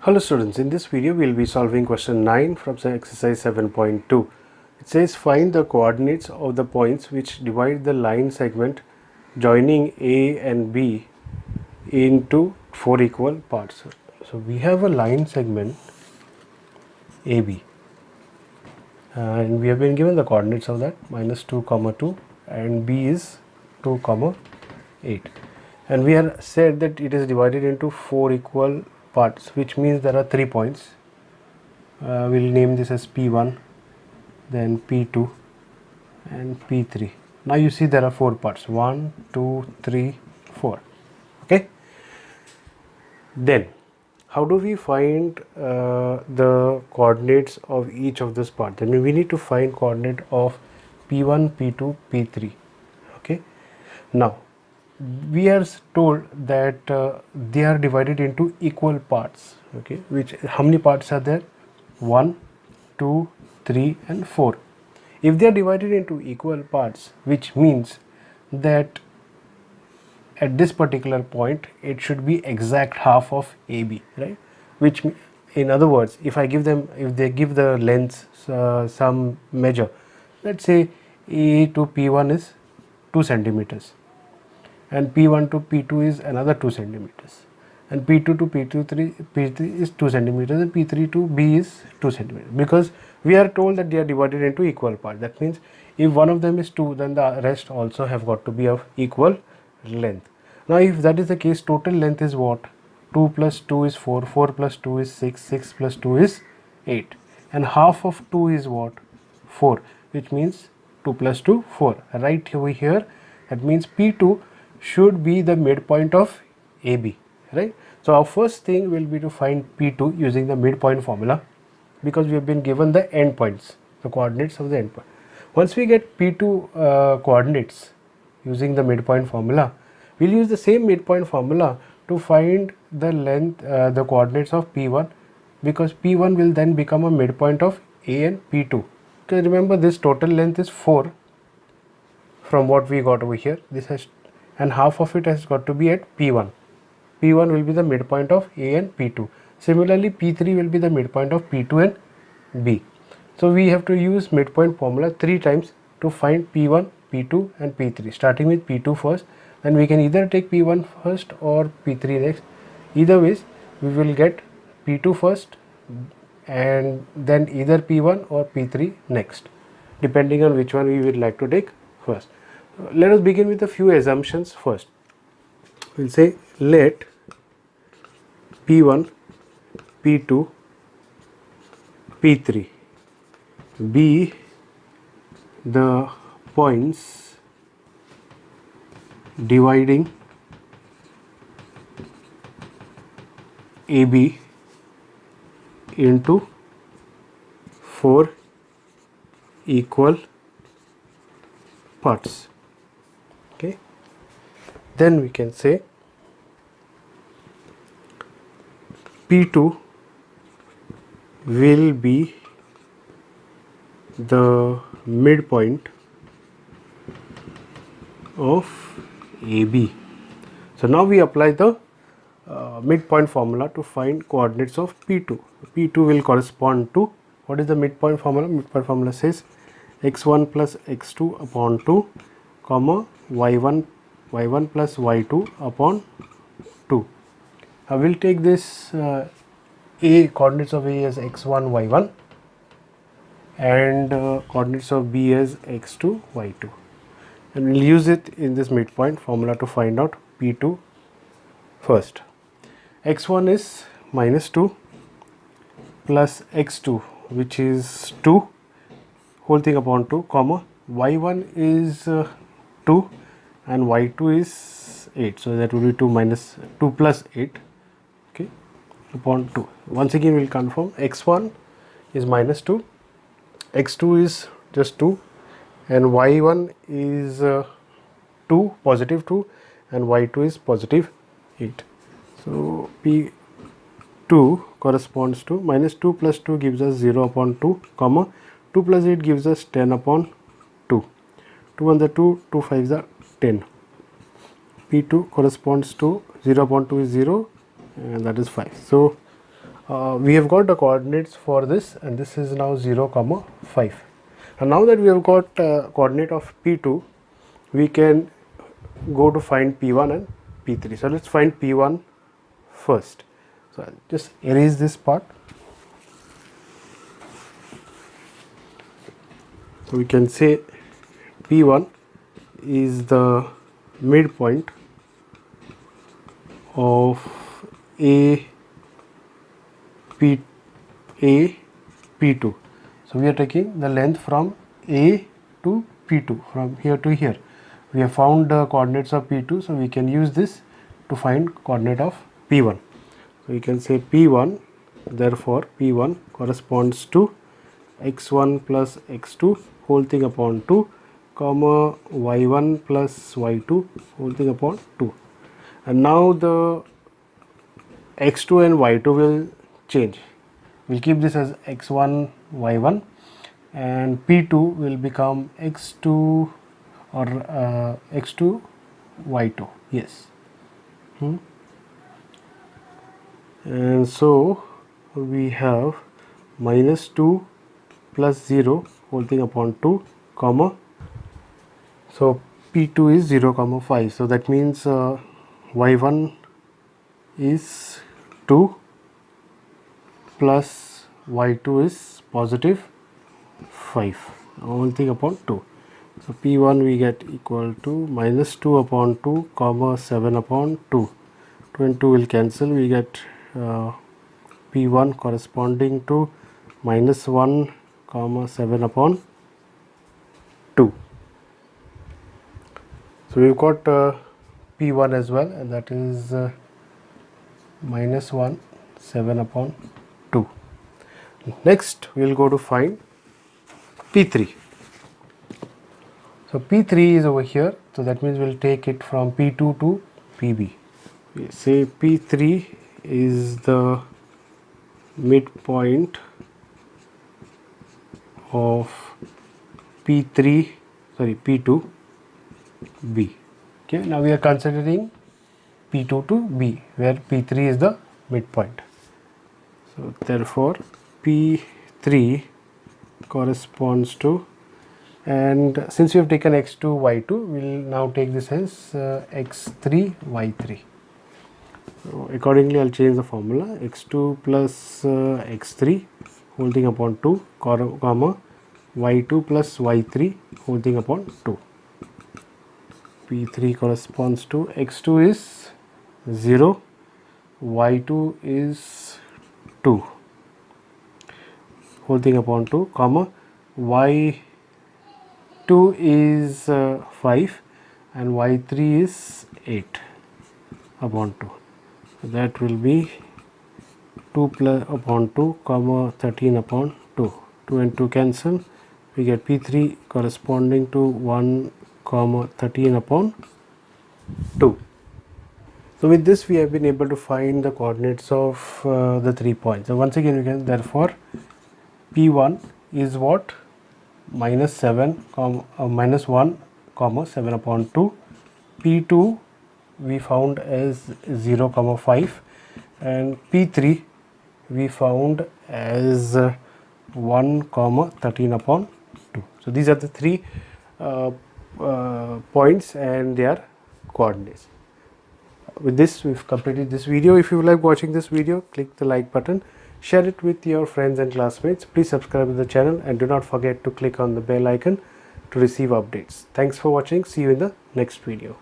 Hello students, in this video we will be solving question 9 from exercise 7.2. It says find the coordinates of the points which divide the line segment joining A and B into 4 equal parts. So we have a line segment AB and we have been given the coordinates of that -2, 2 and B is 2, 8, and we have said that it is divided into 4 equal parts, which means there are 3 points. We'll name this as P1, then P2 and P3. Now you see there are 4 parts, 1, 2, 3, 4. Okay. Then how do we find the coordinates of each of this part? Then we need to find coordinate of P1, P2, P3. Okay. Now we are told that they are divided into equal parts. Okay, which how many parts are there? 1, 2, 3 and 4. If they are divided into equal parts, which means that at this particular point it should be exact half of AB, right? Which in other words, if they give the lengths some measure, let's say A to P1 is 2 centimeters and P1 to P2 is another 2 centimeters and P2 to P3 is 2 centimeters and P3 to B is 2 centimeters, because we are told that they are divided into equal parts. That means if one of them is 2, then the rest also have got to be of equal length. Now if that is the case, total length is what? 2 plus 2 is 4, 4 plus 2 is 6, 6 plus 2 is 8, and half of 2 is what? 4, which means 2 plus 2, 4. Right over here, that means P2 should be the midpoint of AB, right? So our first thing will be to find P2 using the midpoint formula, because we have been given the endpoints, the coordinates of the endpoint. Once we get P2 coordinates using the midpoint formula, we'll use the same midpoint formula to find the length, the coordinates of P1, because P1 will then become a midpoint of A and P2. Okay, remember this total length is 4 from what we got over here. This has, and half of it has got to be at P1. P1 will be the midpoint of A and P2. Similarly, P3 will be the midpoint of P2 and B. So we have to use midpoint formula 3 times to find P1, P2 and P3, starting with P2 first. Then we can either take P1 first or P3 next. Either ways, we will get P2 first and then either P1 or P3 next, depending on which one we would like to take first. Let us begin with a few assumptions first. We'll say let P1, P2, P3 be the points dividing AB into 4 equal parts. Okay, then we can say P2 will be the midpoint of AB. So now we apply the midpoint formula to find coordinates of P2. P2 will correspond to, what is the midpoint formula? Midpoint formula says x1 plus x2 upon 2, comma y1 plus y2 upon 2. I will take this A, coordinates of A as x1, y1 and coordinates of B as x2, y2, and we'll use it in this midpoint formula to find out P2 first. X1 is -2 plus x2, which is 2 whole thing upon 2, comma y1 is 2 and y2 is 8, so that will be 2 plus 8, okay, upon 2. Once again we will confirm x1 is -2, x2 is just 2 and y1 is 2, positive 2, and y2 is positive 8. So P2 corresponds to -2 plus 2 gives us 0 upon 2, comma 2 plus 8 gives us 10 upon 2. 2 and the 2, 2 5s are 10. P2 corresponds to 0 upon 2 is 0 and that is 5. So we have got the coordinates for this, and this is now 0 comma 5. And now that we have got coordinate of P2, we can go to find P1 and P3. So let's find P1 first. So I'll just erase this part. So we can say P1 is the midpoint of P2. So we are taking the length from A to P2, from here to here. We have found the coordinates of P2, so we can use this to find coordinate of P1. So we can say P1, therefore P1 corresponds to x1 plus x2 whole thing upon 2, comma y1 plus y2 whole thing upon 2. And now the x2 and y2 will change. We'll keep this as x1 y1, and P2 will become x2 or x2 y2. Yes. And so we have minus 2 plus 0 whole thing upon 2, comma, so P2 is 0 comma 5. So that means y1 is 2 plus y2 is positive 5, whole thing upon 2. So P1 we get equal to minus 2 upon 2, comma 7 upon 2. 2 and 2 will cancel. We get P1 corresponding to minus 1, comma 7 upon 2. So we've got P1 as well, and that is minus 1, 7 upon 2. Next we will go to find P3. So P3 is over here, so that means we'll take it from P2 to PB. We say P3 is the midpoint of P2B. Okay, now we are considering P2 to B, where P3 is the midpoint. So therefore P3 corresponds to, and since we have taken x2 y2, we will now take this as x3 y3. So accordingly I'll change the formula, x2 plus x3 whole thing upon 2, comma y2 plus y3 whole thing upon 2. P3 corresponds to x2 is 0, y2 is 2 whole thing upon 2, comma y2 is 5 and y3 is 8 upon 2. So that will be 2 plus upon 2, comma 13 upon 2. 2 and 2 cancel. We get P3 corresponding to 1, comma 13 upon 2. So with this we have been able to find the coordinates of the 3 points. So once again we can, therefore P1 is what? Minus 7, minus 1, comma 7 upon 2. P2 we found as 0, comma 5, and P3 we found as 1, comma 13 upon 2. So these are the 3 points and their coordinates. With this we've completed this video. If you like watching this video, click the like button, share it with your friends and classmates. Please subscribe to the channel and do not forget to click on the bell icon to receive updates. Thanks for watching. See you in the next video.